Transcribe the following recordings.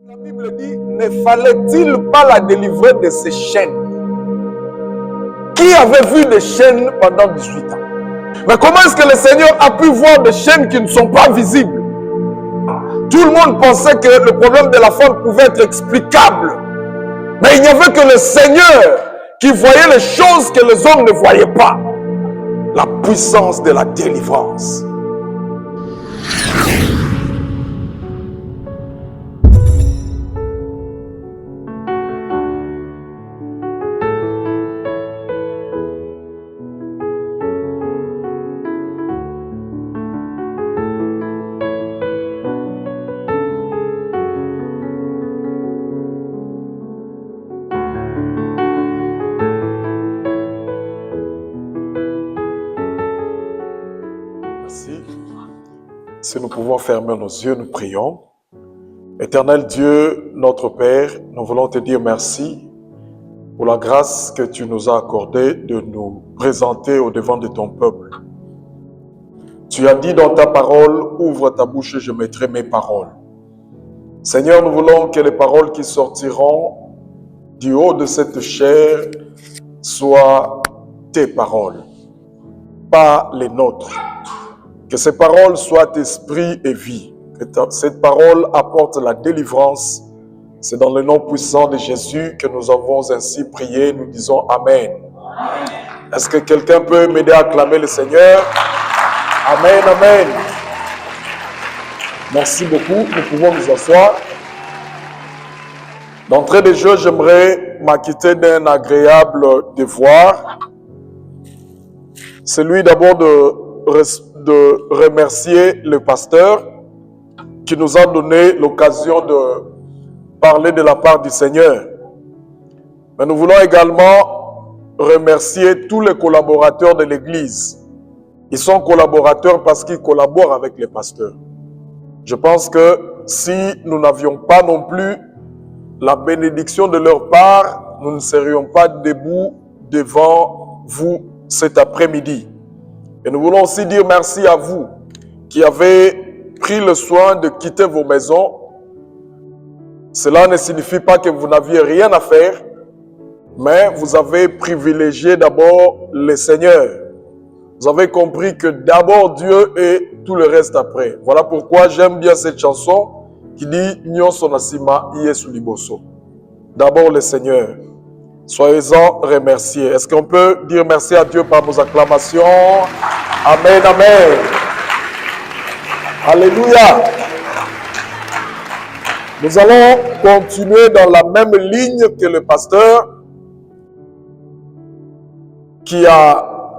La Bible dit, ne fallait-il pas la délivrer de ses chaînes? Qui avait vu des chaînes pendant 18 ans? Mais comment est-ce que le Seigneur a pu voir des chaînes qui ne sont pas visibles? Tout le monde pensait que le problème de la femme pouvait être explicable. Mais il n'y avait que le Seigneur qui voyait les choses que les hommes ne voyaient pas. La puissance de la délivrance. Si nous pouvons fermer nos yeux, nous prions. Éternel Dieu, notre Père, nous voulons te dire merci pour la grâce que tu nous as accordée de nous présenter au devant de ton peuple. Tu as dit dans ta parole, ouvre ta bouche et je mettrai mes paroles. Seigneur, nous voulons que les paroles qui sortiront du haut de cette chair soient tes paroles, pas les nôtres. Que ces paroles soient esprit et vie. Que cette parole apporte la délivrance. C'est dans le nom puissant de Jésus que nous avons ainsi prié. Nous disons Amen. Est-ce que quelqu'un peut m'aider à acclamer le Seigneur? Amen, Amen. Merci beaucoup. Nous pouvons nous asseoir. D'entrée de jeu, j'aimerais m'acquitter d'un agréable devoir. Celui d'abord de remercier le pasteur qui nous a donné l'occasion de parler de la part du Seigneur. Mais nous voulons également remercier tous les collaborateurs de l'Église. Ils sont collaborateurs parce qu'ils collaborent avec les pasteurs. Je pense que si nous n'avions pas non plus la bénédiction de leur part, nous ne serions pas debout devant vous cet après-midi. Et nous voulons aussi dire merci à vous qui avez pris le soin de quitter vos maisons. Cela ne signifie pas que vous n'aviez rien à faire, mais vous avez privilégié d'abord le Seigneur. Vous avez compris que d'abord Dieu et tout le reste après. Voilà pourquoi j'aime bien cette chanson qui dit « Nyonso nasima Yesu liboso ». D'abord le Seigneur. Soyez-en remerciés. Est-ce qu'on peut dire merci à Dieu par nos acclamations? Amen, Amen. Alléluia. Nous allons continuer dans la même ligne que le pasteur qui a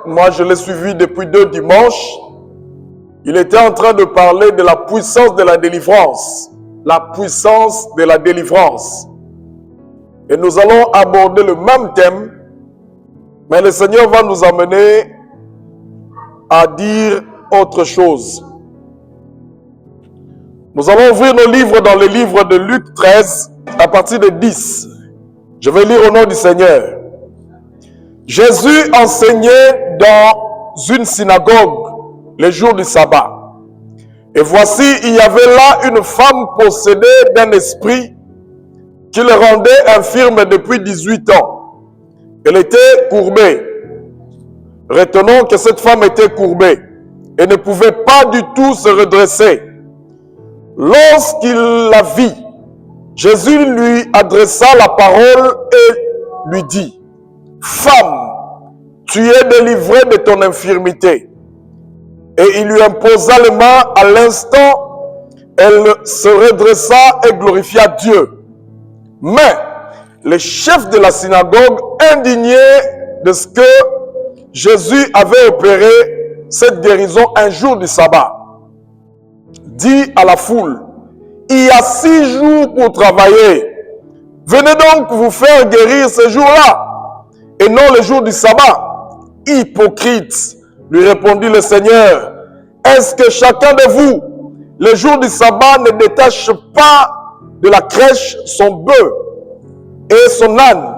moi je l'ai suivi depuis 2 dimanches. Il était en train de parler de la puissance de la délivrance. La puissance de la délivrance. Et nous allons aborder le même thème, mais le Seigneur va nous amener à dire autre chose. Nous allons ouvrir nos livres dans le livre de Luc 13, à partir de 10. Je vais lire au nom du Seigneur. Jésus enseignait dans une synagogue le jour du sabbat. Et voici, il y avait là une femme possédée d'un esprit qui le rendait infirme depuis 18 ans. Elle était courbée. Retenons que cette femme était courbée et ne pouvait pas du tout se redresser. Lorsqu'il la vit, Jésus lui adressa la parole et lui dit, « Femme, tu es délivrée de ton infirmité. » Et il lui imposa les mains. À l'instant, elle se redressa et glorifia Dieu. Mais le chef de la synagogue, indigné de ce que Jésus avait opéré cette guérison un jour du sabbat, dit à la foule, « Il y a 6 jours pour travailler. Venez donc vous faire guérir ce jour-là, et non le jour du sabbat. » Hypocrite, lui répondit le Seigneur, « Est-ce que chacun de vous, le jour du sabbat, ne détache pas de la crèche son bœuf et son âne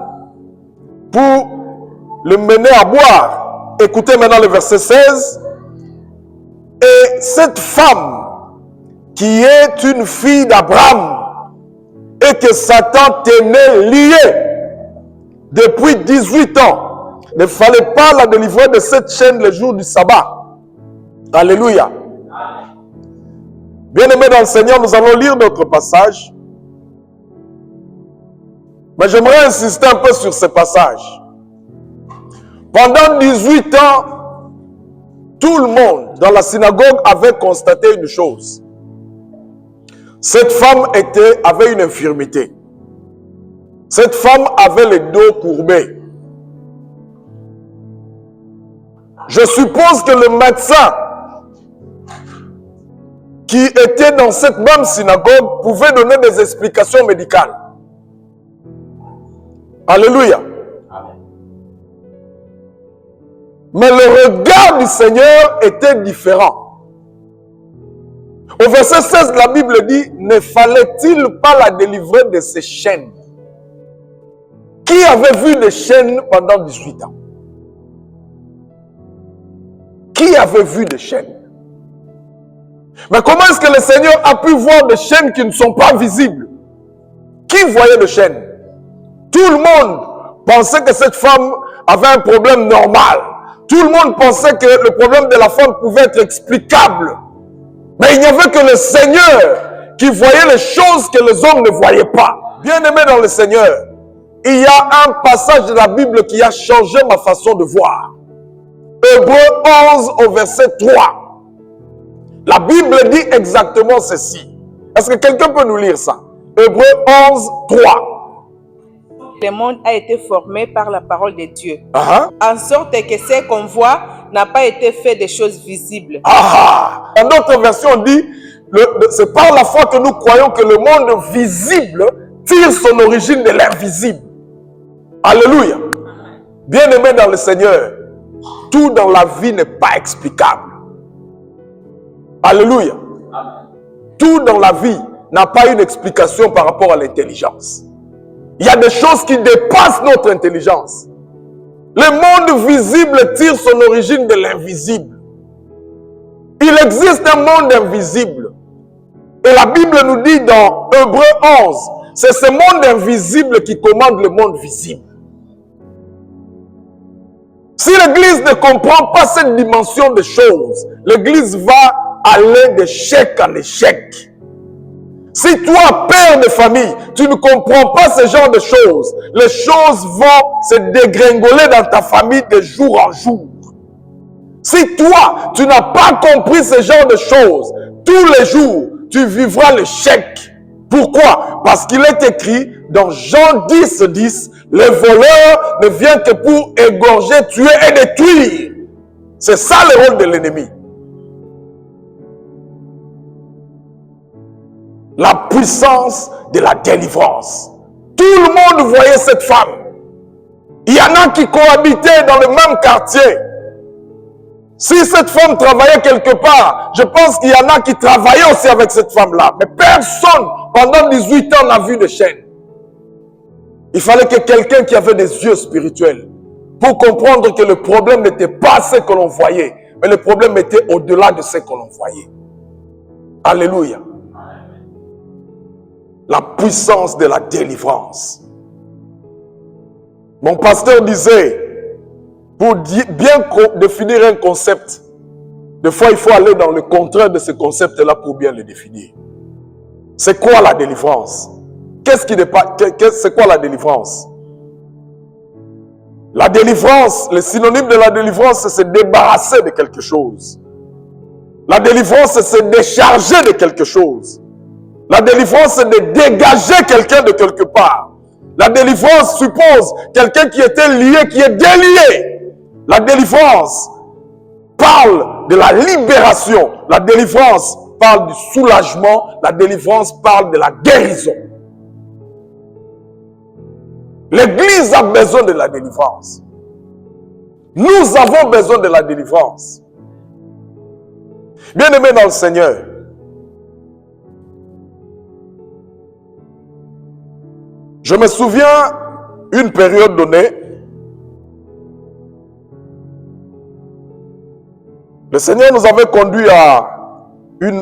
pour le mener à boire? » Écoutez maintenant le verset 16. Et cette femme, qui est une fille d'Abraham et que Satan tenait liée depuis 18 ans, ne fallait pas la délivrer de cette chaîne le jour du sabbat. Alléluia. Bien-aimés dans le Seigneur, nous allons lire notre passage. Mais j'aimerais insister un peu sur ce passage. Pendant 18 ans, tout le monde dans la synagogue avait constaté une chose. Cette femme avait une infirmité. Cette femme avait le dos courbé. Je suppose que le médecin qui était dans cette même synagogue pouvait donner des explications médicales. Alléluia. Mais le regard du Seigneur était différent. Au verset 16, la Bible dit, ne fallait-il pas la délivrer de ses chaînes? Qui avait vu des chaînes pendant 18 ans? Qui avait vu des chaînes? Mais comment est-ce que le Seigneur a pu voir des chaînes qui ne sont pas visibles? Qui voyait des chaînes? Tout le monde pensait que cette femme avait un problème normal. Tout le monde pensait que le problème de la femme pouvait être explicable. Mais il n'y avait que le Seigneur qui voyait les choses que les hommes ne voyaient pas. Bien-aimé dans le Seigneur, il y a un passage de la Bible qui a changé ma façon de voir. Hébreux 11 au verset 3. La Bible dit exactement ceci. Est-ce que quelqu'un peut nous lire ça? Hébreux 11, 3. Le monde a été formé par la parole de Dieu. En sorte que ce qu'on voit n'a pas été fait de choses visibles. Dans notre version, on dit, c'est par la foi que nous croyons que le monde visible tire son origine de l'invisible. Alléluia. Bien-aimé dans le Seigneur, tout dans la vie n'est pas explicable. Alléluia. Tout dans la vie n'a pas une explication par rapport à l'intelligence. Il y a des choses qui dépassent notre intelligence. Le monde visible tire son origine de l'invisible. Il existe un monde invisible. Et la Bible nous dit dans Hébreux 11, c'est ce monde invisible qui commande le monde visible. Si l'Église ne comprend pas cette dimension des choses, l'Église va aller d'échec en échec. Si toi, père de famille, tu ne comprends pas ce genre de choses, les choses vont se dégringoler dans ta famille de jour en jour. Si toi, tu n'as pas compris ce genre de choses, tous les jours, tu vivras l'échec. Pourquoi? Parce qu'il est écrit dans Jean 10, 10, le voleur ne vient que pour égorger, tuer et détruire. C'est ça le rôle de l'ennemi. La puissance de la délivrance. Tout le monde voyait cette femme. Il y en a qui cohabitaient dans le même quartier. Si cette femme travaillait quelque part, je pense qu'il y en a qui travaillaient aussi avec cette femme-là. Mais personne, pendant 18 ans, n'a vu de chaîne. Il fallait que quelqu'un qui avait des yeux spirituels pour comprendre que le problème n'était pas ce que l'on voyait, mais le problème était au-delà de ce que l'on voyait. Alléluia. La puissance de la délivrance. Mon pasteur disait, pour bien définir un concept, des fois il faut aller dans le contraire de ce concept-là pour bien le définir. C'est quoi la délivrance? C'est quoi la délivrance? La délivrance, le synonyme de la délivrance, c'est se débarrasser de quelque chose. La délivrance, c'est se décharger de quelque chose. La délivrance, c'est de dégager quelqu'un de quelque part. La délivrance suppose quelqu'un qui était lié, qui est délié. La délivrance parle de la libération. La délivrance parle du soulagement. La délivrance parle de la guérison. L'Église a besoin de la délivrance. Nous avons besoin de la délivrance. Bien-aimés dans le Seigneur, je me souviens, une période donnée, le Seigneur nous avait conduits à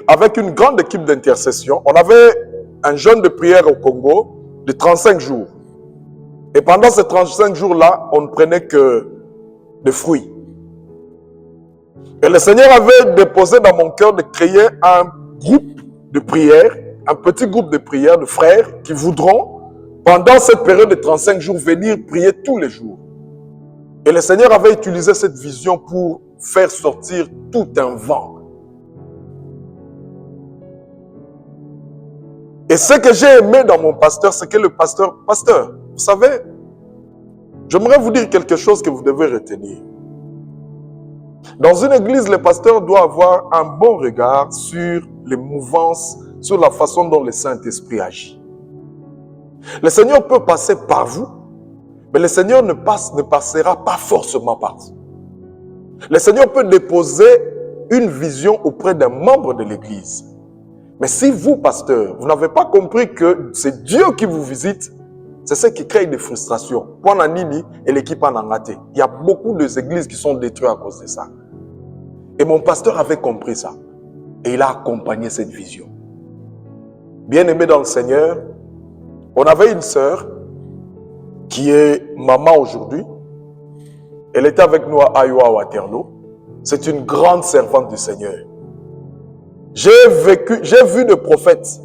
avec une grande équipe d'intercession. On avait un jeûne de prière au Congo de 35 jours. Et pendant ces 35 jours-là, on ne prenait que des fruits. Et le Seigneur avait déposé dans mon cœur de créer un groupe de prière, un petit groupe de prière de frères qui voudront, pendant cette période de 35 jours, venir prier tous les jours. Et le Seigneur avait utilisé cette vision pour faire sortir tout un vent. Et ce que j'ai aimé dans mon pasteur, c'est que le pasteur, vous savez, j'aimerais vous dire quelque chose que vous devez retenir. Dans une église, le pasteur doit avoir un bon regard sur les mouvances, sur la façon dont le Saint-Esprit agit. Le Seigneur peut passer par vous, mais le Seigneur ne passera pas forcément par vous. Le Seigneur peut déposer une vision auprès d'un membre de l'église. Mais si vous, pasteur, vous n'avez pas compris que c'est Dieu qui vous visite, c'est ce qui crée des frustrations. Pour Nini et l'équipe en Angaté, il y a beaucoup d'églises qui sont détruites à cause de ça. Et mon pasteur avait compris ça. Et il a accompagné cette vision. Bien-aimé dans le Seigneur, on avait une sœur qui est maman aujourd'hui. Elle était avec nous à Iowa, Waterloo. C'est une grande servante du Seigneur. J'ai vu des prophètes.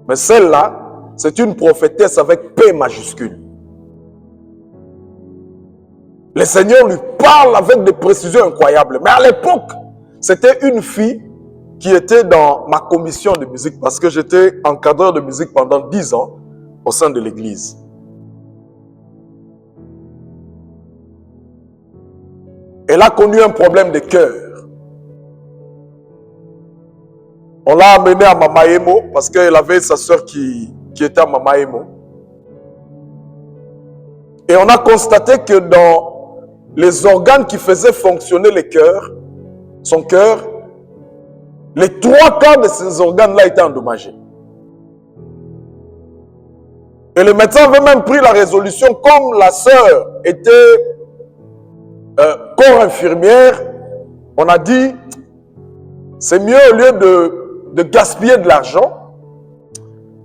Mais celle-là, c'est une prophétesse avec P majuscule. Le Seigneur lui parle avec des précisions incroyables. Mais à l'époque, c'était une fille qui était dans ma commission de musique parce que j'étais encadreur de musique pendant 10 ans au sein de l'église. Elle a connu un problème de cœur. On l'a amenée à Mamaemo parce qu'elle avait sa soeur qui était à Mamaemo. Et on a constaté que dans les organes qui faisaient fonctionner le cœur, son cœur, les 3/4 de ces organes-là étaient endommagés. Et le médecin avait même pris la résolution, comme la sœur était corps infirmière, on a dit, c'est mieux au lieu de gaspiller de l'argent,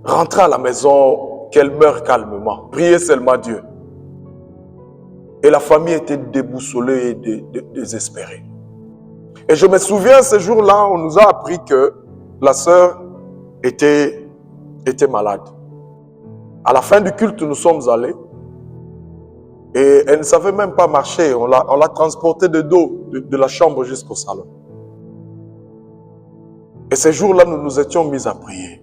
rentrer à la maison, qu'elle meure calmement. Priez seulement Dieu. Et la famille était déboussolée et désespérée. Et je me souviens, ce jour-là, on nous a appris que la sœur était malade. À la fin du culte, nous sommes allés. Et elle ne savait même pas marcher. On l'a transportée de dos, de la chambre jusqu'au salon. Et ce jour-là, nous nous étions mis à prier.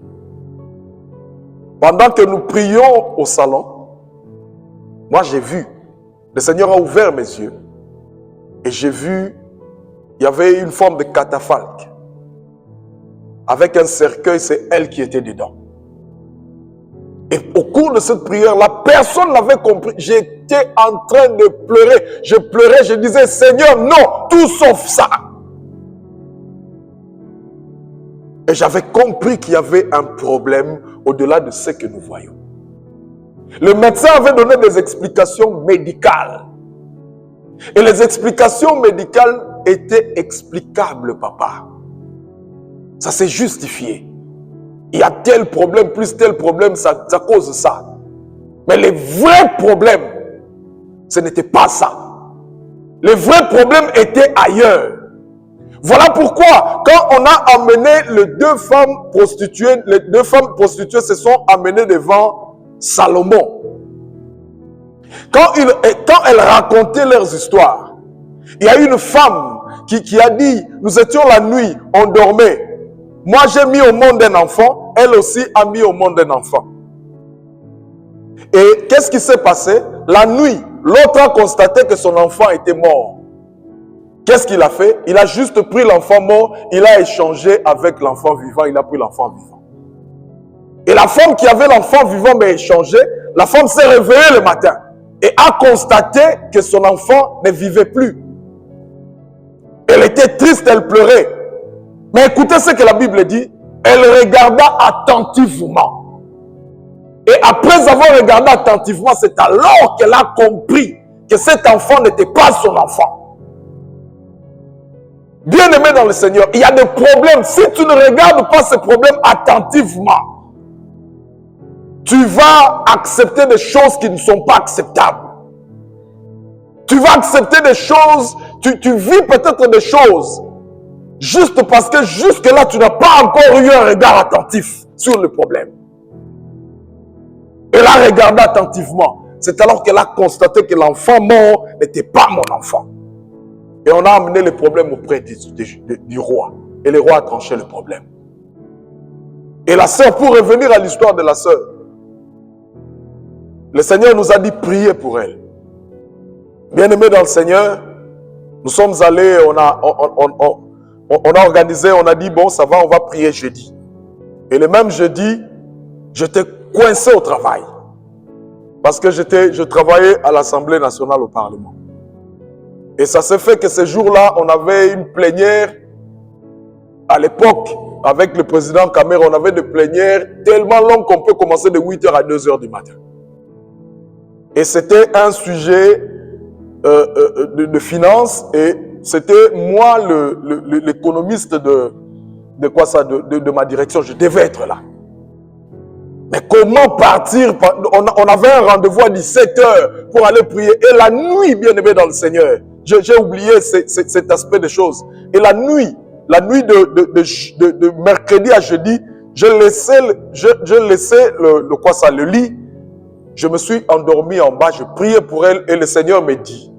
Pendant que nous prions au salon, moi j'ai vu, le Seigneur a ouvert mes yeux. Et j'ai vu, il y avait une forme de catafalque. Avec un cercueil, c'est elle qui était dedans. Et au cours de cette prière-là, personne n'avait compris. J'étais en train de pleurer. Je pleurais, je disais, Seigneur, non, tout sauf ça. Et j'avais compris qu'il y avait un problème au-delà de ce que nous voyons. Le médecin avait donné des explications médicales. Et les explications médicales étaient explicables, papa. Ça s'est justifié. Il y a tel problème, plus tel problème, ça cause ça. Mais les vrais problèmes, ce n'était pas ça. Les vrais problèmes étaient ailleurs. Voilà pourquoi, quand on a amené les deux femmes prostituées se sont amenées devant Salomon. Quand elles racontaient leurs histoires, il y a une femme qui a dit, nous étions la nuit, on dormait. Moi, j'ai mis au monde un enfant, elle aussi a mis au monde un enfant. Et qu'est-ce qui s'est passé? La nuit, l'autre a constaté que son enfant était mort. Qu'est-ce qu'il a fait? Il a juste pris l'enfant mort, il a échangé avec l'enfant vivant, il a pris l'enfant vivant. Et la femme qui avait l'enfant vivant mais échangé, la femme s'est réveillée le matin et a constaté que son enfant ne vivait plus. Elle était triste, elle pleurait. Mais écoutez ce que la Bible dit. Elle regarda attentivement. Et après avoir regardé attentivement, c'est alors qu'elle a compris que cet enfant n'était pas son enfant. Bien-aimé dans le Seigneur, il y a des problèmes. Si tu ne regardes pas ces problèmes attentivement, tu vas accepter des choses qui ne sont pas acceptables. Tu vas accepter des choses, tu vis peut-être des choses, juste parce que jusque-là, tu n'as pas encore eu un regard attentif sur le problème. Elle a regardé attentivement. C'est alors qu'elle a constaté que l'enfant mort n'était pas mon enfant. Et on a amené le problème auprès du roi. Et le roi a tranché le problème. Et la sœur, pour revenir à l'histoire de la sœur, le Seigneur nous a dit prier pour elle. Bien-aimés dans le Seigneur, nous sommes allés, on a organisé, on a dit, bon, ça va, on va prier jeudi. Et le même jeudi, j'étais coincé au travail. Parce que je travaillais à l'Assemblée nationale au Parlement. Et ça s'est fait que ce jour-là, on avait une plénière. À l'époque, avec le président Cameroun, on avait des plénières tellement longues qu'on peut commencer de 8h à 2h du matin. Et c'était un sujet de finance. Et c'était moi, l'économiste de ma direction. Je devais être là. Mais comment partir? On avait un rendez-vous à 17h pour aller prier. Et la nuit, bien-aimé dans le Seigneur, j'ai oublié cet aspect des choses. Et la nuit de mercredi à jeudi, je laissais le lit. Je me suis endormi en bas, je priais pour elle et le Seigneur me dit,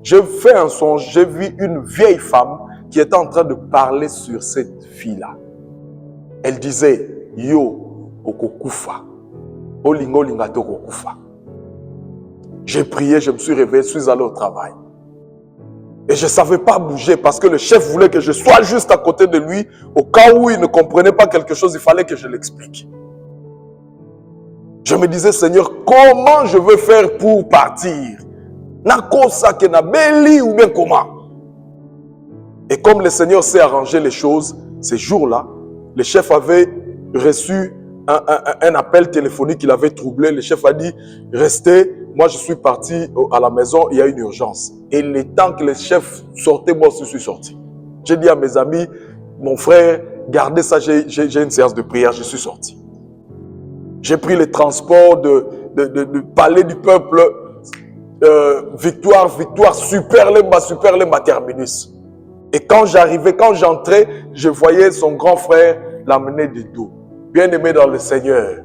j'ai fait un songe, j'ai vu une vieille femme qui était en train de parler sur cette fille-là. Elle disait, yo, okokufa, olingo lingato okokufa. J'ai prié, je me suis réveillé, je suis allé au travail. Et je ne savais pas bouger parce que le chef voulait que je sois juste à côté de lui. Au cas où il ne comprenait pas quelque chose, il fallait que je l'explique. Je me disais, Seigneur, comment je veux faire pour partir? Ou bien comment? Et comme le Seigneur sait arranger les choses, ces jours-là, le chef avait reçu un appel téléphonique qu'il avait troublé. Le chef a dit, restez. Moi, je suis parti à la maison, il y a une urgence. Et le temps que le chef sortait, moi aussi, je suis sorti. J'ai dit à mes amis, mon frère, gardez ça, j'ai une séance de prière, je suis sorti. J'ai pris le transport de Palais du Peuple, Victoire, Super Lemba terminus. Et quand j'arrivais, quand j'entrais, je voyais son grand frère l'amener du dos. Bien-aimé dans le Seigneur,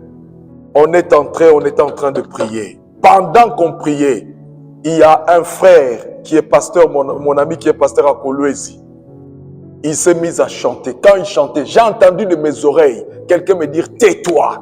on est en train de prier. Pendant qu'on priait, il y a un frère qui est pasteur, mon ami qui est pasteur à Kolwezi. Il s'est mis à chanter. Quand il chantait, j'ai entendu de mes oreilles quelqu'un me dire, tais-toi.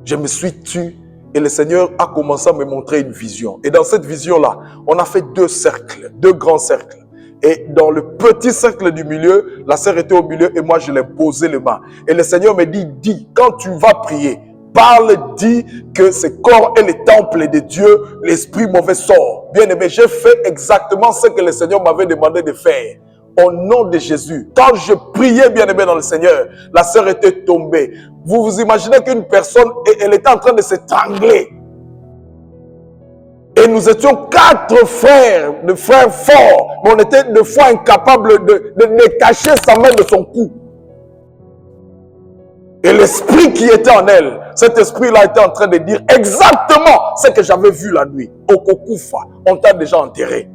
Je me suis tu et le Seigneur a commencé à me montrer une vision. Et dans cette vision-là, on a fait deux grands cercles. Et dans le petit cercle du milieu, la sœur était au milieu et moi je l'ai posé les mains. Et le Seigneur me dit, dis, quand tu vas prier, parle, dis que ce corps est le temple de Dieu, l'esprit mauvais sort. Bien aimé, j'ai fait exactement ce que le Seigneur m'avait demandé de faire. Au nom de Jésus, quand je priais, bien aimé dans le Seigneur, la sœur était tombée. Vous vous imaginez qu'une personne, elle était en train de s'étrangler. Et nous étions 4 frères, de frères forts, mais on était deux fois incapables de détacher sa main de son cou. Et l'esprit qui était en elle, cet esprit-là était en train de dire exactement ce que j'avais vu la nuit. Okokufa, on t'a déjà enterré.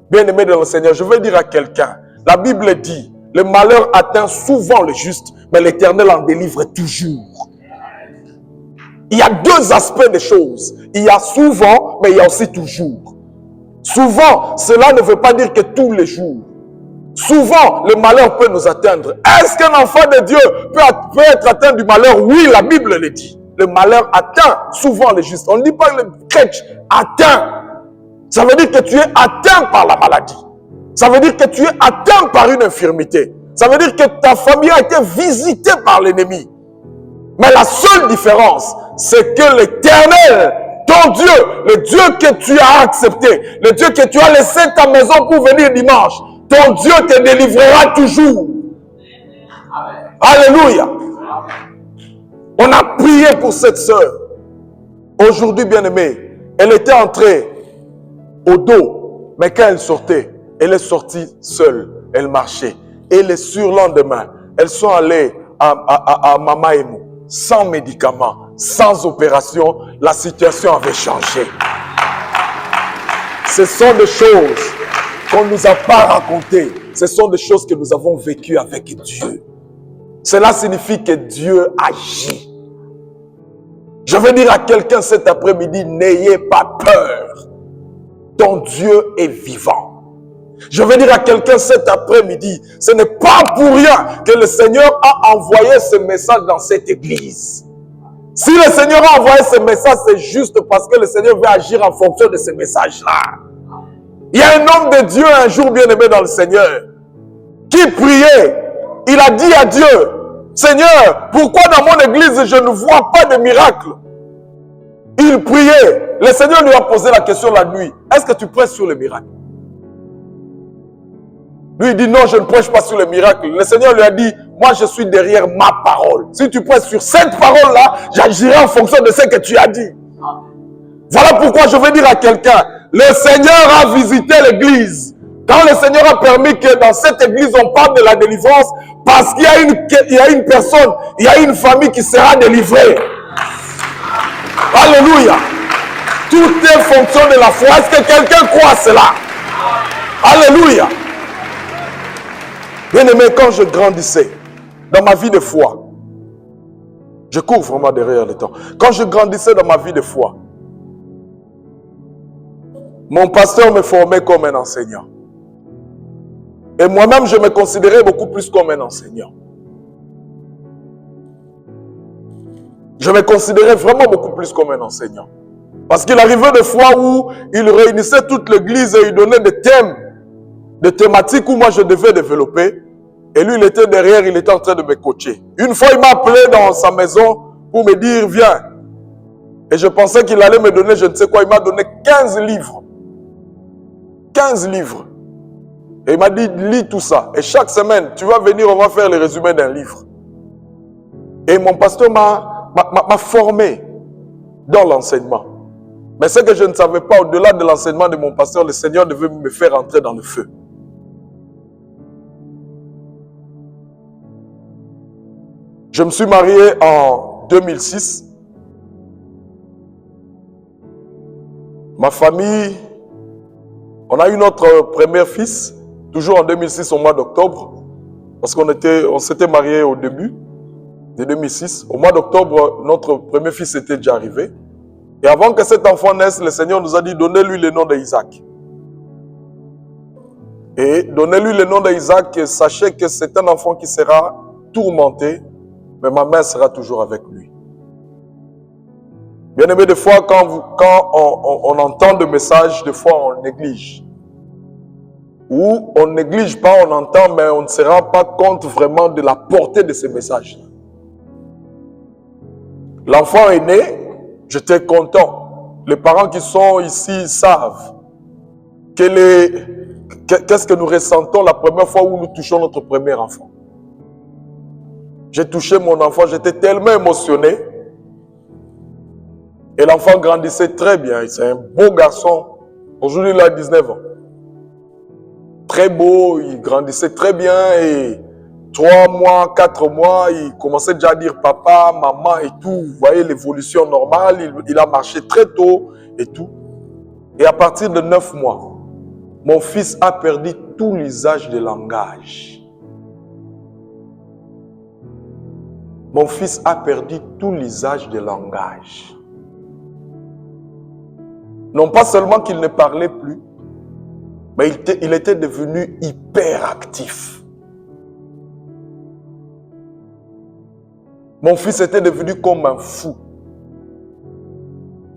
Bien-aimé dans le Seigneur, je veux dire à quelqu'un, la Bible dit, le malheur atteint souvent le juste, mais l'Éternel en délivre toujours. Il y a 2 aspects des choses. Il y a souvent, mais il y a aussi toujours. Souvent, cela ne veut pas dire que tous les jours. Souvent, le malheur peut nous atteindre. Est-ce qu'un enfant de Dieu peut être atteint du malheur? Oui, la Bible le dit. Le malheur atteint souvent les justes. On ne dit pas que le chrétien atteint. Ça veut dire que tu es atteint par la maladie. Ça veut dire que tu es atteint par une infirmité. Ça veut dire que ta famille a été visitée par l'ennemi. Mais la seule différence, c'est que l'Éternel, ton Dieu, le Dieu que tu as accepté, le Dieu que tu as laissé ta maison pour venir dimanche, ton Dieu te délivrera toujours. Amen. Alléluia. On a prié pour cette sœur. Aujourd'hui, bien-aimée, elle était entrée au dos, mais quand elle sortait, elle est sortie seule. Elle marchait. Et le surlendemain, elles sont allées à Mama Emo, sans médicaments, sans opération. La situation avait changé. Ce sont des choses qu'on ne nous a pas racontées. Ce sont des choses que nous avons vécues avec Dieu. Cela signifie que Dieu agit. Je veux dire à quelqu'un cet après-midi, n'ayez pas peur. Ton Dieu est vivant. Je veux dire à quelqu'un cet après-midi, ce n'est pas pour rien que le Seigneur a envoyé ce message dans cette église. Si le Seigneur a envoyé ce message, c'est juste parce que le Seigneur veut agir en fonction de ce message-là. Il y a un homme de Dieu un jour bien aimé dans le Seigneur qui priait. Il a dit à Dieu, Seigneur, pourquoi dans mon église je ne vois pas de miracle? Il priait. Le Seigneur lui a posé la question la nuit. Est-ce que tu prêches sur le miracle? Lui il dit non, je ne prêche pas sur le miracle. Le Seigneur lui a dit, moi je suis derrière ma parole. Si tu prêches sur cette parole-là, j'agirai en fonction de ce que tu as dit. Voilà pourquoi je veux dire à quelqu'un, le Seigneur a visité l'église. Quand le Seigneur a permis que dans cette église on parle de la délivrance, parce qu'il y a une personne, il y a une famille qui sera délivrée. Alléluia. Tout est fonction de la foi. Est-ce que quelqu'un croit à cela? Alléluia. Bien aimé, quand je grandissais dans ma vie de foi, je cours vraiment derrière le temps. Quand je grandissais dans ma vie de foi, mon pasteur me formait comme un enseignant. Et moi-même, je me considérais beaucoup plus comme un enseignant. Je me considérais vraiment beaucoup plus comme un enseignant. Parce qu'il arrivait des fois où il réunissait toute l'église et il donnait des thèmes, des thématiques où moi je devais développer. Et lui, il était derrière, il était en train de me coacher. Une fois, il m'a appelé dans sa maison pour me dire, viens. Et je pensais qu'il allait me donner, je ne sais quoi, il m'a donné 15 livres. 15 livres. Et il m'a dit, lis tout ça. Et chaque semaine, tu vas venir, on va faire le résumé d'un livre. Et mon pasteur m'a formé dans l'enseignement. Mais ce que je ne savais pas, au-delà de l'enseignement de mon pasteur, le Seigneur devait me faire entrer dans le feu. Je me suis marié en 2006. Ma famille, on a eu notre premier fils, toujours en 2006 au mois d'octobre, parce qu'on s'était mariés au début de 2006. Au mois d'octobre, notre premier fils était déjà arrivé. Et avant que cet enfant naisse, le Seigneur nous a dit, donnez-lui le nom d'Isaac. Et donnez-lui le nom d'Isaac et sachez que c'est un enfant qui sera tourmenté, mais ma main sera toujours avec lui. Bien aimé, des fois, quand on entend des messages, des fois on néglige. Ou on ne néglige pas, on entend, mais on ne se rend pas compte vraiment de la portée de ces messages. L'enfant est né, j'étais content. Les parents qui sont ici savent qu'est-ce que nous ressentons la première fois où nous touchons notre premier enfant. J'ai touché mon enfant, j'étais tellement émotionné. Et l'enfant grandissait très bien. C'est un beau garçon. Aujourd'hui, il a 19 ans. Très beau, il grandissait très bien. Et 3 mois, 4 mois, il commençait déjà à dire papa, maman et tout. Vous voyez l'évolution normale. Il a marché très tôt et tout. Et à partir de 9 mois, mon fils a perdu tout l'usage de langage. Mon fils a perdu tout l'usage de langage. Non pas seulement qu'il ne parlait plus, mais il était devenu hyperactif. Mon fils était devenu comme un fou.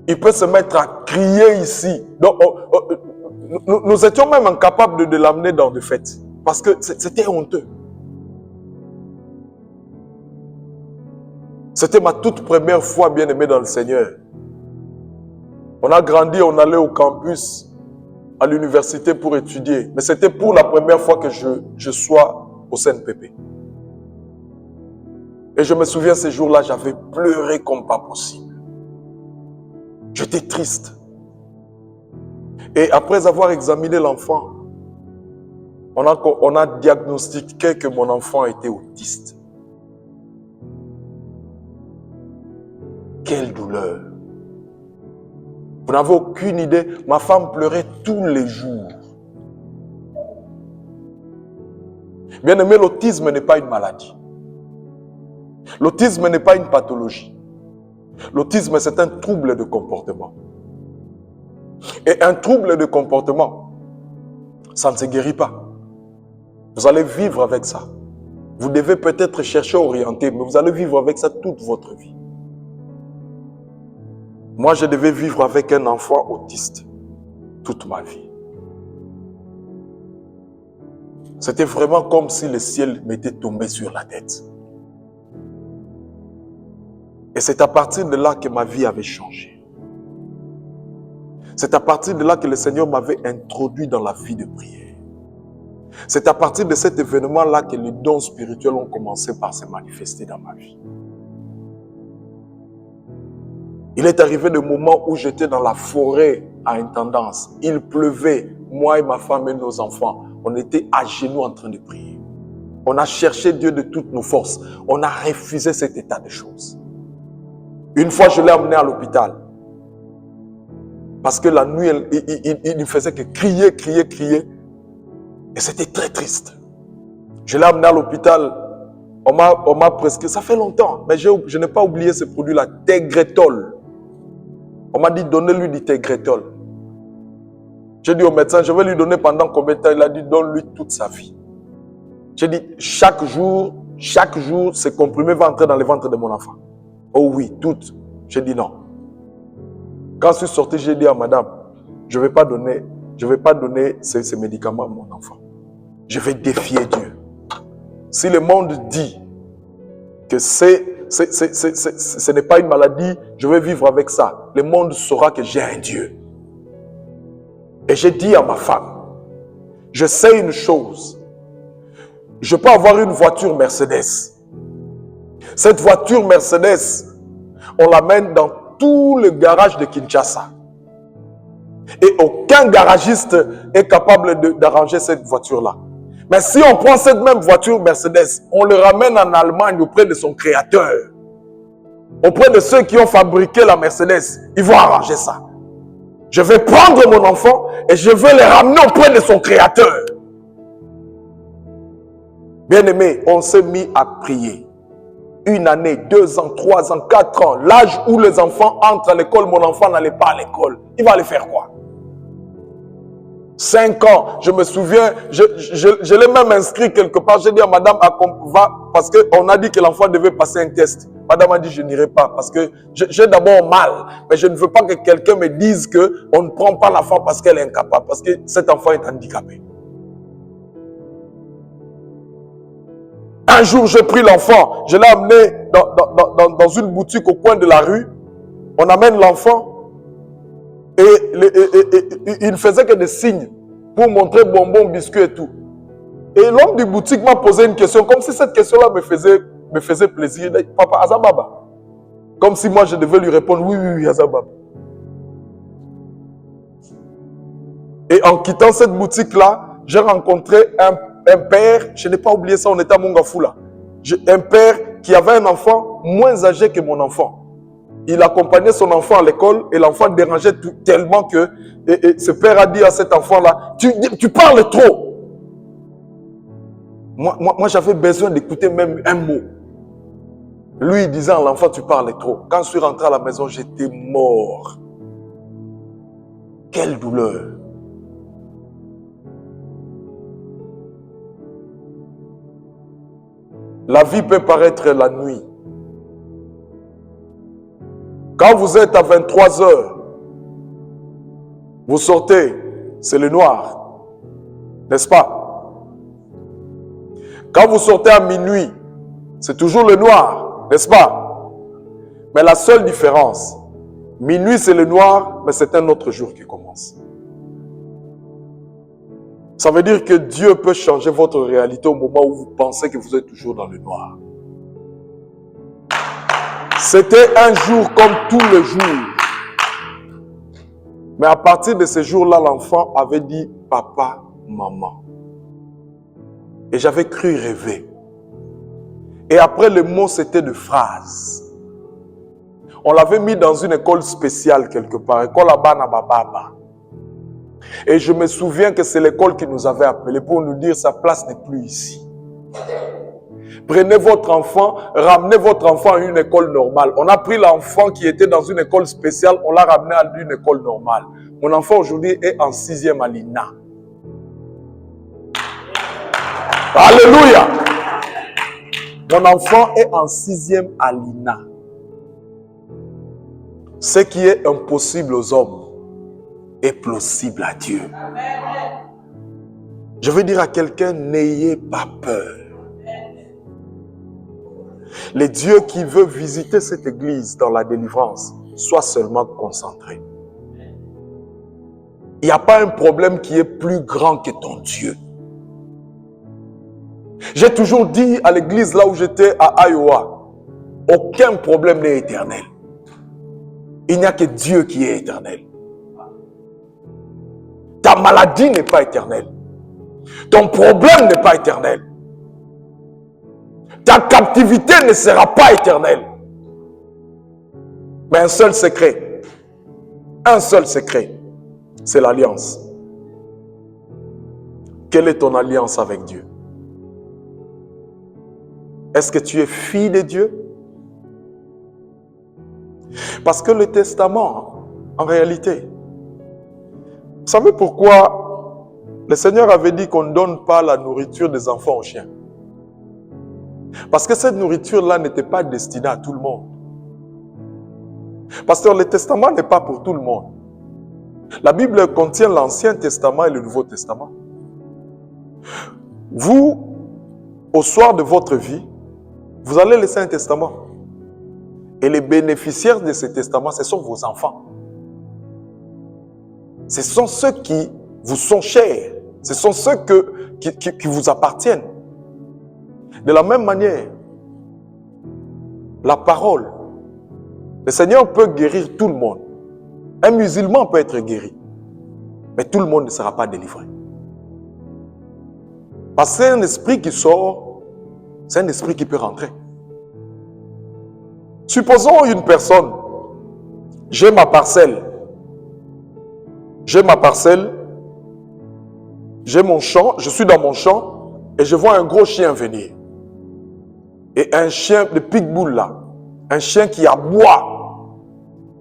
Il peut se mettre à crier ici. Donc, nous étions même incapables de l'amener dans des fêtes. Parce que c'était honteux. C'était ma toute première fois bien aimée dans le Seigneur. On a grandi, on allait au campus, à l'université pour étudier. Mais c'était pour la première fois que je sois au CNPP. Et je me souviens, ces jours-là, j'avais pleuré comme pas possible. J'étais triste. Et après avoir examiné l'enfant, On a diagnostiqué que mon enfant était autiste. Quelle douleur! Vous n'avez aucune idée. Ma femme pleurait tous les jours. Bien aimé, l'autisme n'est pas une maladie. L'autisme n'est pas une pathologie. L'autisme, c'est un trouble de comportement. Et un trouble de comportement, ça ne se guérit pas. Vous allez vivre avec ça. Vous devez peut-être chercher à orienter, mais vous allez vivre avec ça toute votre vie. Moi, je devais vivre avec un enfant autiste toute ma vie. C'était vraiment comme si le ciel m'était tombé sur la tête. Et c'est à partir de là que ma vie avait changé. C'est à partir de là que le Seigneur m'avait introduit dans la vie de prière. C'est à partir de cet événement-là que les dons spirituels ont commencé par se manifester dans ma vie. Il est arrivé des moments où j'étais dans la forêt à Intendance. Il pleuvait, moi et ma femme et nos enfants. On était à genoux en train de prier. On a cherché Dieu de toutes nos forces. On a refusé cet état de choses. Une fois, je l'ai amené à l'hôpital. Parce que la nuit, il ne faisait que crier. Et c'était très triste. Je l'ai amené à l'hôpital. On m'a prescrit, ça fait longtemps, mais je n'ai pas oublié ce produit-là, Tegretol. On m'a dit, donnez-lui du Tegretol. J'ai dit au médecin, je vais lui donner pendant combien de temps? Il a dit, donne-lui toute sa vie. J'ai dit, chaque jour, ce comprimé va entrer dans le ventre de mon enfant. Oh oui, tout. J'ai dit non. Quand je suis sorti, j'ai dit à madame, je ne vais pas donner ces médicaments à mon enfant. Je vais défier Dieu. Si le monde dit que ce n'est pas une maladie, je vais vivre avec ça. Le monde saura que j'ai un Dieu. Et j'ai dit à ma femme, je sais une chose. Je peux avoir une voiture Mercedes. Cette voiture Mercedes, on l'amène dans tout le garage de Kinshasa. Et aucun garagiste est capable d'arranger cette voiture-là. Mais si on prend cette même voiture Mercedes, on le ramène en Allemagne auprès de son créateur, auprès de ceux qui ont fabriqué la Mercedes, ils vont arranger ça. Je vais prendre mon enfant et je vais le ramener auprès de son créateur. Bien-aimé, on s'est mis à prier. 1 année, 2 ans, 3 ans, 4 ans, l'âge où les enfants entrent à l'école, mon enfant n'allait pas à l'école. Il va aller faire quoi? 5 ans, je me souviens, je l'ai même inscrit quelque part. J'ai dit à madame, va, parce qu'on a dit que l'enfant devait passer un test. Madame a dit, je n'irai pas parce que j'ai d'abord mal. Mais je ne veux pas que quelqu'un me dise qu'on ne prend pas l'enfant parce qu'elle est incapable, parce que cet enfant est handicapé. Un jour, j'ai pris l'enfant, je l'ai amené dans une boutique au coin de la rue. On amène l'enfant et il ne faisait que des signes pour montrer bonbons, biscuits et tout. Et l'homme du boutique m'a posé une question, comme si cette question-là me faisait plaisir. Il dit, papa, Azababa. Comme si moi je devais lui répondre, oui, Azababa. Et en quittant cette boutique-là, j'ai rencontré un père, je n'ai pas oublié ça, on était à Mongafula. Un père qui avait un enfant moins âgé que mon enfant. Il accompagnait son enfant à l'école et l'enfant dérangeait tellement que ce père a dit à cet enfant-là, tu parles trop. Moi j'avais besoin d'écouter même un mot. Lui, il disait à l'enfant, tu parles trop. Quand je suis rentré à la maison, j'étais mort. Quelle douleur. La vie peut paraître la nuit. Quand vous êtes à 23 heures, vous sortez, c'est le noir. N'est-ce pas? Quand vous sortez à minuit, c'est toujours le noir. N'est-ce pas? Mais la seule différence, minuit c'est le noir, mais c'est un autre jour qui commence. Ça veut dire que Dieu peut changer votre réalité au moment où vous pensez que vous êtes toujours dans le noir. C'était un jour comme tous les jours. Mais à partir de ce jour-là, l'enfant avait dit « Papa, maman ». Et j'avais cru rêver. Et après, le mot, c'était de phrase. On l'avait mis dans une école spéciale quelque part, école Abana Bababa. Et je me souviens que c'est l'école qui nous avait appelés pour nous dire sa place n'est plus ici. Prenez votre enfant, ramenez votre enfant à une école normale. On a pris l'enfant qui était dans une école spéciale, on l'a ramené à une école normale. Mon enfant aujourd'hui est en 6e à l'INA. Alléluia! Mon enfant est en 6e à l'INA. Ce qui est impossible aux hommes est plausible à Dieu. Je veux dire à quelqu'un, n'ayez pas peur. Le Dieu qui veut visiter cette église dans la délivrance, soit seulement concentré. Il n'y a pas un problème qui est plus grand que ton Dieu. J'ai toujours dit à l'église là où j'étais à Iowa, aucun problème n'est éternel. Il n'y a que Dieu qui est éternel. Ta maladie n'est pas éternelle. Ton problème n'est pas éternel. Ta captivité ne sera pas éternelle. Mais un seul secret, c'est l'alliance. Quelle est ton alliance avec Dieu? Est-ce que tu es fille de Dieu? Parce que le testament, en réalité, vous savez pourquoi le Seigneur avait dit qu'on ne donne pas la nourriture des enfants aux chiens? Parce que cette nourriture-là n'était pas destinée à tout le monde. Pasteur, le testament n'est pas pour tout le monde. La Bible contient l'Ancien Testament et le Nouveau Testament. Vous, au soir de votre vie, vous allez laisser un testament. Et les bénéficiaires de ce testament, ce sont vos enfants. Ce sont ceux qui vous sont chers. Ce sont ceux qui vous appartiennent. De la même manière, la parole, le Seigneur peut guérir tout le monde. Un musulman peut être guéri, mais tout le monde ne sera pas délivré. Parce que c'est un esprit qui sort, c'est un esprit qui peut rentrer. Supposons une personne, j'ai ma parcelle, j'ai mon champ, je suis dans mon champ et je vois un gros chien venir. Et un chien de pitbull là, un chien qui aboie.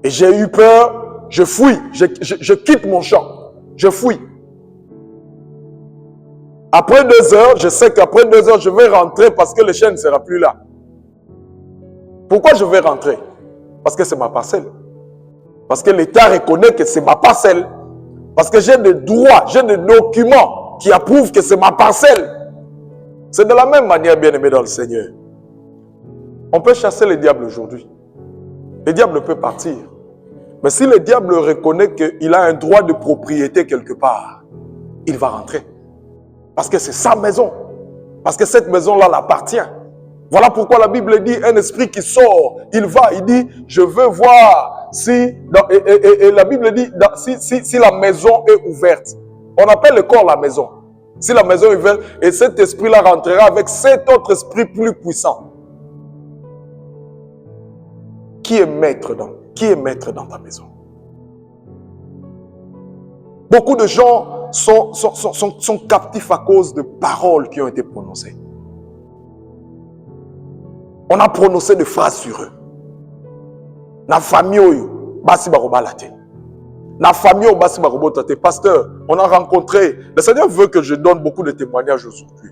Et j'ai eu peur, je fuis, je quitte mon champ, je fuis. Après 2 heures, je sais qu'après 2 heures, je vais rentrer parce que le chien ne sera plus là. Pourquoi je vais rentrer? Parce que c'est ma parcelle. Parce que l'État reconnaît que c'est ma parcelle. Parce que j'ai des droits, j'ai des documents qui approuvent que c'est ma parcelle. C'est de la même manière, bien-aimé dans le Seigneur. On peut chasser le diable aujourd'hui. Le diable peut partir. Mais si le diable reconnaît qu'il a un droit de propriété quelque part, il va rentrer. Parce que c'est sa maison. Parce que cette maison-là l'appartient. Voilà pourquoi la Bible dit, un esprit qui sort, il va, il dit, je veux voir si, et la Bible dit, si la maison est ouverte. On appelle le corps la maison. Si la maison est ouverte, et cet esprit-là rentrera avec 7 autres esprits plus puissants. Qui est maître dans ta maison? Beaucoup de gens sont captifs à cause de paroles qui ont été prononcées. On a prononcé des phrases sur eux. Na famille oyo, basi barobalate. Na famille oyo, basi barobotate. Pasteur, on a rencontré. Le Seigneur veut que je donne beaucoup de témoignages aujourd'hui.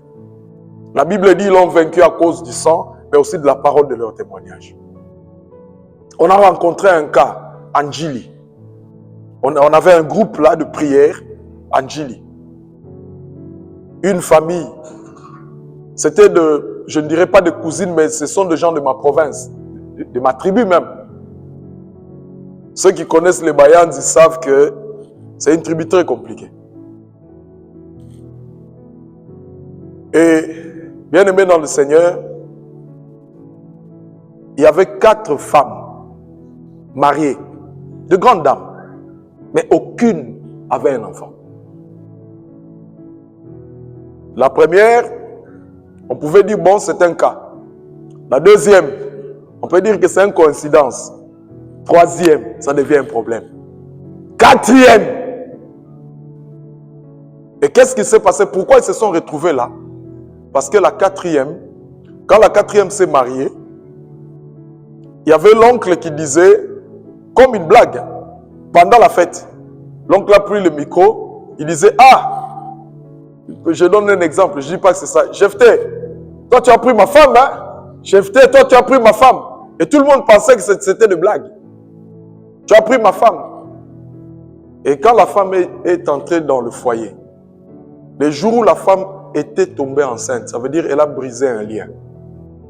La Bible dit qu'ils l'ont vaincu à cause du sang, mais aussi de la parole de leur témoignage. On a rencontré un cas, Anjili. On avait un groupe là de prière, Anjili. Une famille. C'était je ne dirais pas de cousines, mais ce sont des gens de ma province, de ma tribu même. Ceux qui connaissent les Bayans, ils savent que c'est une tribu très compliquée. Et bien aimé dans le Seigneur, il y avait 4 femmes mariées, de grandes dames, mais aucune avait un enfant. La première, On pouvait dire, bon, c'est un cas. La deuxième, on peut dire que c'est une coïncidence. Troisième, ça devient un problème. Quatrième. Et qu'est-ce qui s'est passé? Pourquoi ils se sont retrouvés là? Parce que la quatrième, quand la quatrième s'est mariée, il y avait l'oncle qui disait, comme une blague, pendant la fête, l'oncle a pris le micro, il disait, ah, je donne un exemple, je ne dis pas que c'est ça. Jephthé, toi tu as pris ma femme, hein? Jephthé, toi tu as pris ma femme. Et tout le monde pensait que c'était une blague. Tu as pris ma femme. Et quand la femme est entrée dans le foyer, le jour où la femme était tombée enceinte, ça veut dire qu'elle a brisé un lien.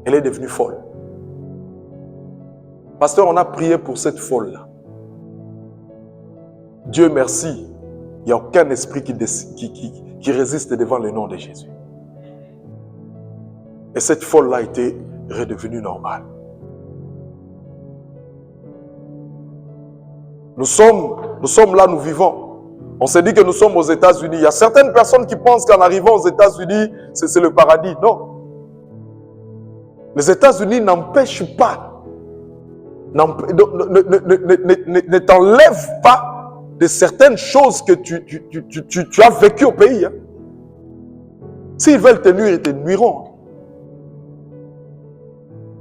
Elle est devenue folle. Pasteur, on a prié pour cette folle-là. Dieu merci, il n'y a aucun esprit qui résiste devant le nom de Jésus. Et cette folle-là a été redevenue normale. Nous sommes là, nous vivons. On s'est dit que nous sommes aux États-Unis. Il y a certaines personnes qui pensent qu'en arrivant aux États-Unis, c'est le paradis. Non. Les États-Unis n'empêchent pas, ne t'enlèvent pas de certaines choses que tu as vécues au pays. Hein. S'ils veulent te nuire, ils te nuiront.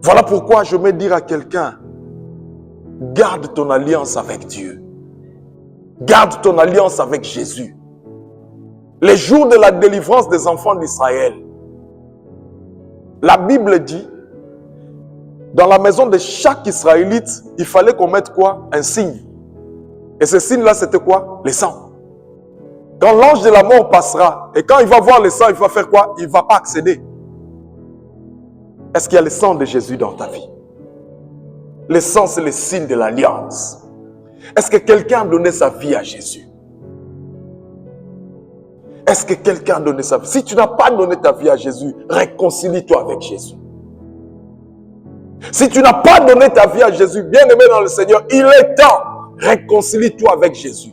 Voilà pourquoi je vais dire à quelqu'un, garde ton alliance avec Dieu. Garde ton alliance avec Jésus. Les jours de la délivrance des enfants d'Israël, la Bible dit, dans la maison de chaque Israélite, il fallait qu'on mette quoi? Un signe. Et ce signe-là, c'était quoi? Le sang. Quand l'ange de la mort passera, et quand il va voir le sang, il va faire quoi? Il ne va pas accéder. Est-ce qu'il y a le sang de Jésus dans ta vie? Le sang, c'est le signe de l'alliance. Est-ce que quelqu'un a donné sa vie à Jésus? Est-ce que quelqu'un a donné sa vie? Si tu n'as pas donné ta vie à Jésus, réconcilie-toi avec Jésus. Si tu n'as pas donné ta vie à Jésus, bien-aimé dans le Seigneur, il est temps, réconcilie-toi avec Jésus.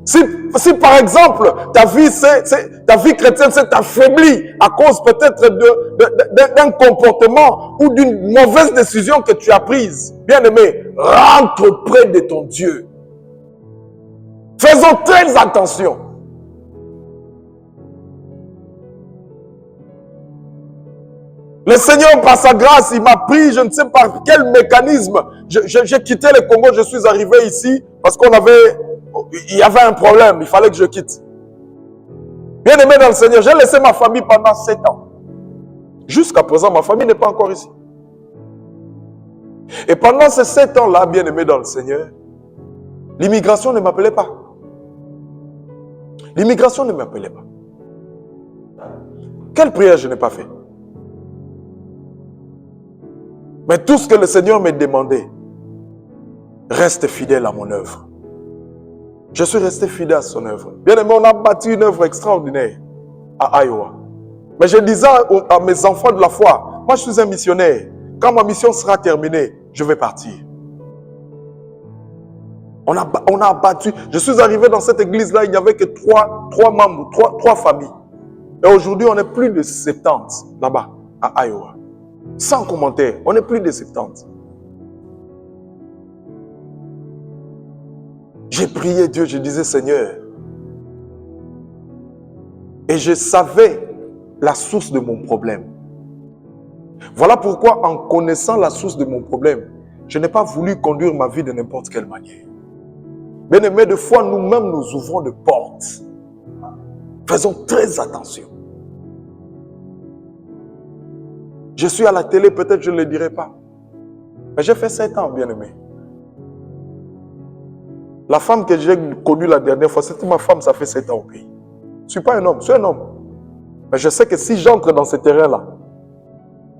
Si par exemple, ta vie chrétienne s'est affaiblie à cause peut-être d'un comportement ou d'une mauvaise décision que tu as prise, bien-aimé, rentre près de ton Dieu. Faisons très attention. Le Seigneur, par sa grâce, il m'a pris, je ne sais par quel mécanisme. J'ai quitté le Congo, je suis arrivé ici parce il y avait un problème, il fallait que je quitte. Bien aimé dans le Seigneur, j'ai laissé ma famille pendant 7 ans. Jusqu'à présent, ma famille n'est pas encore ici. Et pendant ces 7 ans-là, bien aimé dans le Seigneur, l'immigration ne m'appelait pas. L'immigration ne m'appelait pas. Quelle prière je n'ai pas fait? Mais tout ce que le Seigneur m'a demandé, reste fidèle à mon œuvre. Je suis resté fidèle à son œuvre. Bien aimé, on a bâti une œuvre extraordinaire à Iowa. Mais je disais à mes enfants de la foi, moi je suis un missionnaire. Quand ma mission sera terminée, je vais partir. On a bâti. Je suis arrivé dans cette église-là, il n'y avait que 3 membres, 3 familles. Et aujourd'hui, on est plus de 70 là-bas, à Iowa. Sans commentaire, on est plus de 70. J'ai prié Dieu, je disais Seigneur. Et je savais la source de mon problème. Voilà pourquoi, en connaissant la source de mon problème, je n'ai pas voulu conduire ma vie de n'importe quelle manière. Bien-aimés, des fois, nous-mêmes, nous ouvrons des portes. Faisons très attention. Je suis à la télé, peut-être je ne le dirai pas. Mais j'ai fait 7 ans, bien-aimé. La femme que j'ai connue la dernière fois, c'était ma femme, ça fait 7 ans au pays. Je ne suis pas un homme, je suis un homme. Mais je sais que si j'entre dans ce terrain-là,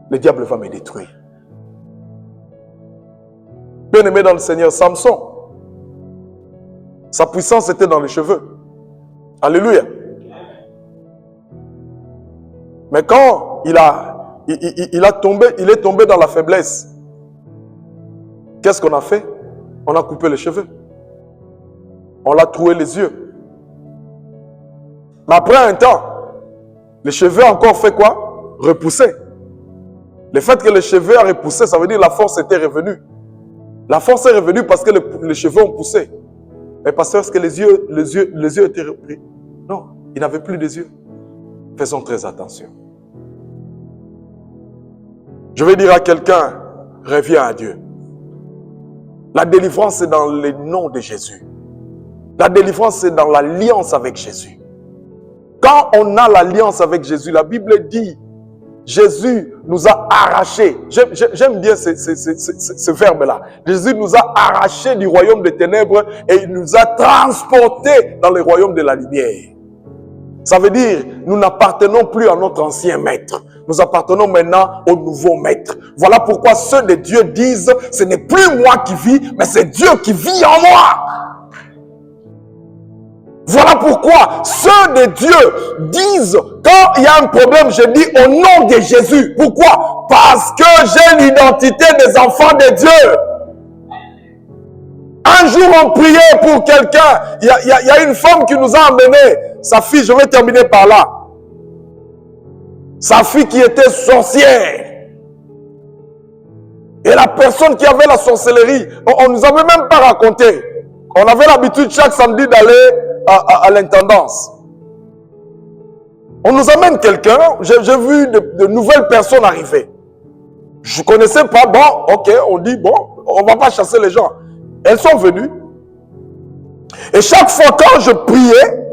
le diable va me détruire. Bien-aimé dans le Seigneur, Samson, sa puissance était dans les cheveux. Alléluia. Mais quand il est tombé dans la faiblesse, qu'est-ce qu'on a fait? On a coupé les cheveux. On l'a troué les yeux. Mais après un temps, les cheveux encore fait quoi? repoussé. Le fait que les cheveux a repoussé, ça veut dire que la force était revenue. La force est revenue parce que les cheveux ont poussé. Mais pasteur, est-ce que les yeux étaient repris? Non, il n'avait plus des yeux. Faisons très attention. Je vais dire à quelqu'un, reviens à Dieu. La délivrance est dans le nom de Jésus. La délivrance est dans l'alliance avec Jésus. Quand on a l'alliance avec Jésus, la Bible dit, Jésus nous a arrachés. J'aime bien ce verbe-là. Jésus nous a arrachés du royaume des ténèbres et il nous a transportés dans le royaume de la lumière. Ça veut dire, nous n'appartenons plus à notre ancien maître. Nous appartenons maintenant au nouveau maître. Voilà pourquoi ceux de Dieu disent, ce n'est plus moi qui vis, mais c'est Dieu qui vit en moi. Voilà pourquoi ceux de Dieu disent, quand il y a un problème, je dis au nom de Jésus. Pourquoi? Parce que j'ai l'identité des enfants de Dieu. Un jour, on priait pour quelqu'un. Il y a une femme qui nous a emmené sa fille. Je vais terminer par là. Sa fille qui était sorcière. Et la personne qui avait la sorcellerie, on ne nous avait même pas raconté. On avait l'habitude chaque samedi d'aller à l'intendance. On nous amène quelqu'un. J'ai vu de nouvelles personnes arriver. Je ne connaissais pas. Bon, ok, on dit, bon, on ne va pas chasser les gens. Elles sont venues. Et chaque fois quand je priais,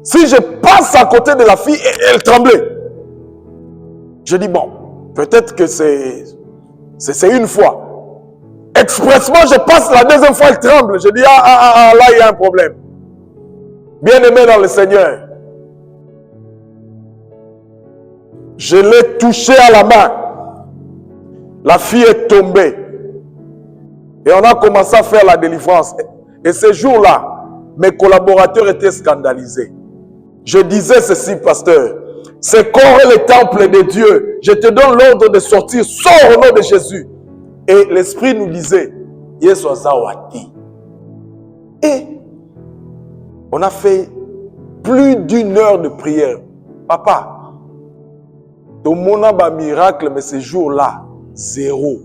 si je passe à côté de la fille, elle tremblait. Je dis, bon, peut-être que c'est une fois. Expressement, je passe la deuxième fois, elle tremble. Je dis, là, il y a un problème. Bien-aimé dans le Seigneur, je l'ai touché à la main. La fille est tombée. Et on a commencé à faire la délivrance. Et ce jour-là, mes collaborateurs étaient scandalisés. Je disais ceci, pasteur. Ce corps est le temple de Dieu. Je te donne l'ordre de sortir. Sors au nom de Jésus. Et l'Esprit nous disait, Yesu azawati. Et on a fait plus d'1 heure de prière. Papa, ton monaba miracle, mais ce jour-là, 0.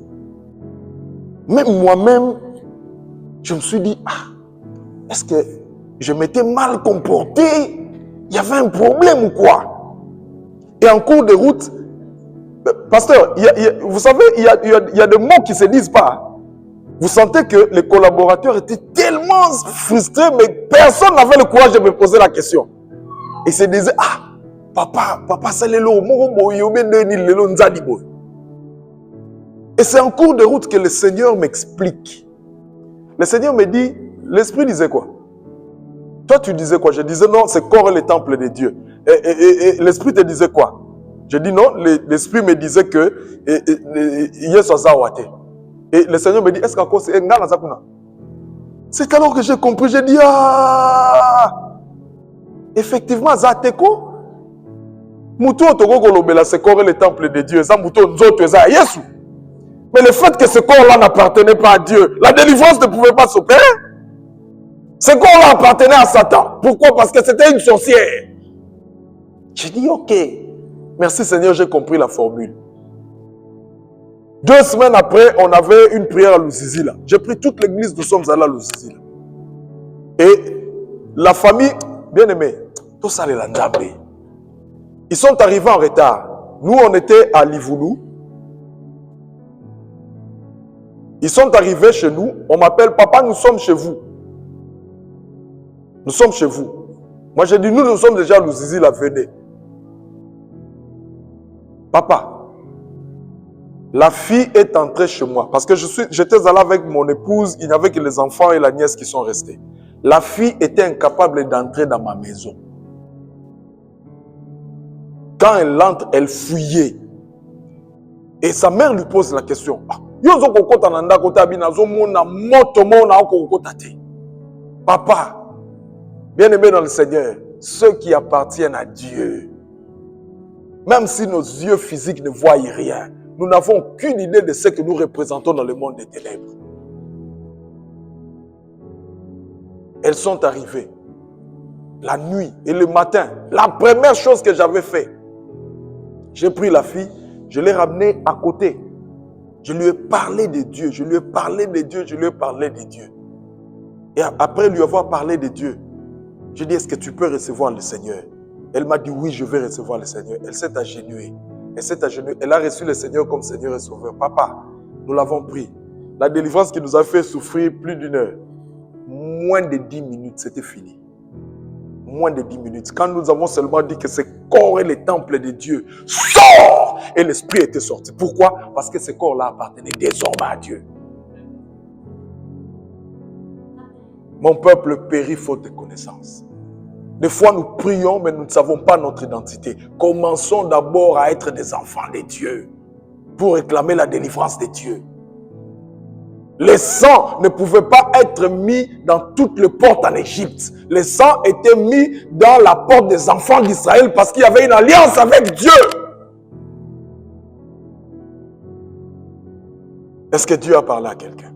Même moi-même, je me suis dit, est-ce que je m'étais mal comporté? Il y avait un problème ou quoi? Et en cours de route, pasteur, vous savez, il y a des mots qui ne se disent pas. Vous sentez que les collaborateurs étaient tellement frustrés, mais personne n'avait le courage de me poser la question. Ils se disaient, papa, c'est le lot. Et c'est en cours de route que le Seigneur m'explique. Le Seigneur me dit, l'Esprit disait quoi? Toi, tu disais quoi? Je disais non, c'est corps et le temple de Dieu. Et l'Esprit te disait quoi? Je dis non, l'Esprit me disait que et le Seigneur me dit, est-ce qu'à cause c'est c'est alors que j'ai compris, j'ai dit, effectivement, Zateko, Moutou Otogogolobela, c'est corps et le temple de Dieu. Mais le fait que ce corps-là n'appartenait pas à Dieu, la délivrance ne pouvait pas s'opérer. Ce corps-là appartenait à Satan. Pourquoi? Parce que c'était une sorcière. J'ai dit, ok. Merci Seigneur, j'ai compris la formule. 2 semaines après, on avait une prière à Louzizi là. J'ai pris toute l'église, nous sommes allés à Louzizi là. Et la famille, bien aimé, tout ça les landabé. Ils sont arrivés en retard. Nous, on était à Livoulou. Ils sont arrivés chez nous. On m'appelle, papa, nous sommes chez vous. Nous sommes chez vous. Moi, j'ai dit, nous sommes déjà à Louzizi là, venez. Papa, la fille est entrée chez moi. Parce que j'étais allé avec mon épouse, il n'y avait que les enfants et la nièce qui sont restés. La fille était incapable d'entrer dans ma maison. Quand elle entre, elle fouillait. Et sa mère lui pose la question. Papa, bien-aimé dans le Seigneur, ceux qui appartiennent à Dieu, même si nos yeux physiques ne voient rien, nous n'avons aucune idée de ce que nous représentons dans le monde des ténèbres. Elles sont arrivées la nuit et le matin. La première chose que j'avais fait, J'ai pris la fille, je l'ai ramenée à côté. Je lui ai parlé de Dieu, je lui ai parlé de Dieu, je lui ai parlé de Dieu. Et après lui avoir parlé de Dieu, j'ai dit, est-ce que tu peux recevoir le Seigneur? Elle m'a dit, oui, je vais recevoir le Seigneur. Elle s'est agenouillée. Elle a reçu le Seigneur comme Seigneur et Sauveur. Papa, nous l'avons pris. La délivrance qui nous a fait souffrir plus d'une heure, moins de 10 minutes, c'était fini. Moins de 10 minutes. Quand nous avons seulement dit que ce corps est le temple de Dieu, sort! Et l'esprit était sorti. Pourquoi? Parce que ce corps-là appartenait désormais à Dieu. Mon peuple périt faute de connaissance. Des fois, nous prions, mais nous ne savons pas notre identité. Commençons d'abord à être des enfants de Dieu pour réclamer la délivrance de Dieu. Le sang ne pouvait pas être mis dans toutes les portes en Égypte. Le sang était mis dans la porte des enfants d'Israël parce qu'il y avait une alliance avec Dieu. Est-ce que Dieu a parlé à quelqu'un?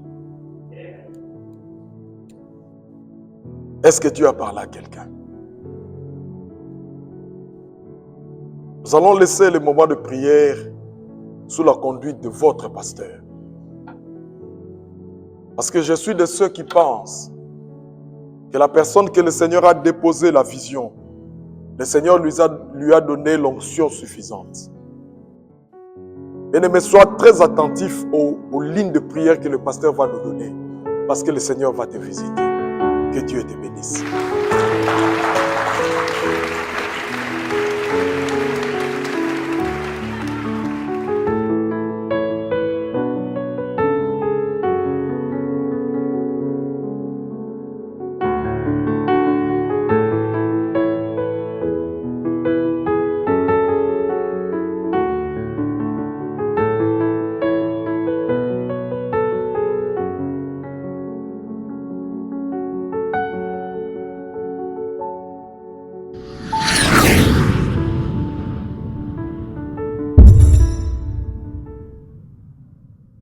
Est-ce que Dieu a parlé à quelqu'un? Nous allons laisser le moment de prière sous la conduite de votre pasteur. Parce que je suis de ceux qui pensent que la personne que le Seigneur a déposé la vision, le Seigneur lui a donné l'onction suffisante. Bien-aimé, sois très attentif aux lignes de prière que le pasteur va nous donner. Parce que le Seigneur va te visiter. Que Dieu te bénisse.